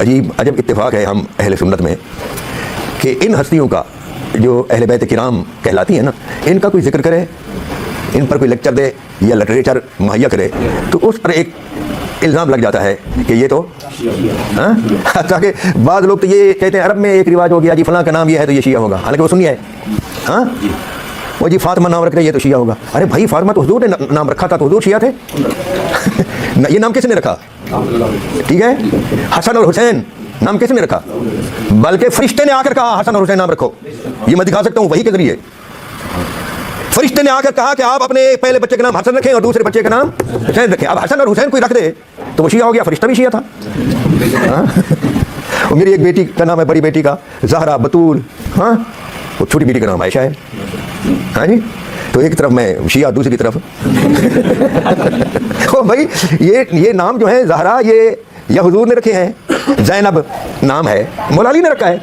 عجیب عجب اتفاق ہے ہم اہل سنت میں کہ ان ہستیوں کا جو اہل بیت کرام کہلاتی ہیں نا، ان کا کوئی ذکر کرے، ان پر کوئی لیکچر دے یا لٹریچر مہیا کرے تو اس پر ایک الزام لگ جاتا ہے کہ یہ تو تاکہ بعض لوگ تو یہ کہتے ہیں عرب میں ایک رواج ہو گیا جی فلاں کا نام یہ ہے تو یہ شیعہ ہوگا، حالانکہ وہ سنی ہے. ہاں وہ جی فاطمہ نام رکھ رہے یہ تو شیعہ ہوگا. ارے بھائی فاطمہ تو حضور نے نام رکھا تھا تو حضور شیعہ تھے. یہ نام کس نے رکھا؟ ٹھیک ہے. حسن اور حسین نام کس نے رکھا؟ بلکہ فرشتے نے آ کر کہا حسن اور حسین نام رکھو. یہ میں دکھا سکتا ہوں وحی کے ذریعے. فرشتے نے آ کر کہا کہ آپ اپنے پہلے بچے کا نام حسن رکھیں اور دوسرے بچے کا نام حسین رکھیں. اب حسن اور حسین کوئی رکھ دے تو وہ شیعہ ہو گیا، فرشتہ بھی شیعہ تھا. میری ایک بیٹی کا نام ہے، بڑی بیٹی کا زہرا بطول، ہاں وہ چھوٹی بیٹی کا نام عائشہ ہے. ہاں جی، تو ایک طرف میں شیعہ دوسری طرف بھائی یہ نام جو ہے زہرا یہ حضور نے رکھے ہیں، زینب نام ہے مولا علی نے رکھا ہے.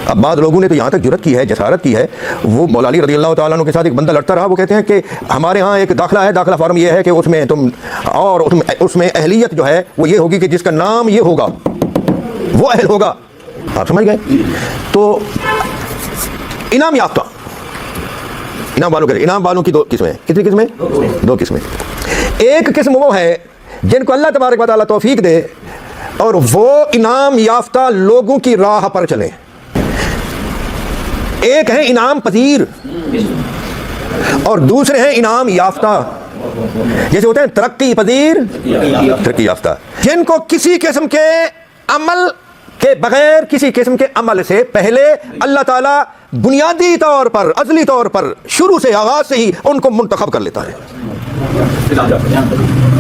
اب بعض لوگوں نے تو یہاں تک جرأت کی ہے، جسارت کی ہے. وہ مولا علی رضی اللہ تعالیٰ عنہ کے ساتھ ایک بندہ لڑتا رہا، وہ کہتے ہیں کہ ہمارے ہاں ایک داخلہ ہے، داخلہ فارم یہ ہے کہ اس میں تم اور اس میں اہلیت جو ہے وہ یہ ہوگی کہ جس کا نام یہ ہوگا وہ اہل ہوگا. آپ سمجھ گئے؟ تو انعام یافتہ انعام والوں کے انعام والوں کی دو قسمیں. کتنی قسمیں؟ دو قسمیں. ایک قسم وہ ہے جن کو اللہ تبارک و تعالیٰ توفیق دے اور وہ انعام یافتہ لوگوں کی راہ پر چلیں. ایک ہے انعام پذیر اور دوسرے ہیں انعام یافتہ. جیسے ہوتے ہیں ترقی پذیر، ترقی یافتہ، جن کو کسی قسم کے عمل کے بغیر، کسی قسم کے عمل سے پہلے اللہ تعالیٰ بنیادی طور پر، ازلی طور پر، شروع سے، آغاز سے ہی ان کو منتخب کر لیتا ہے.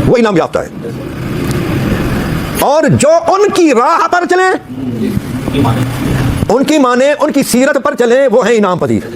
وہ انعام یافتہ ہے. اور جو ان کی راہ پر چلیں، ان کی مانیں، ان کی سیرت پر چلیں، وہ ہیں انعام پذیر.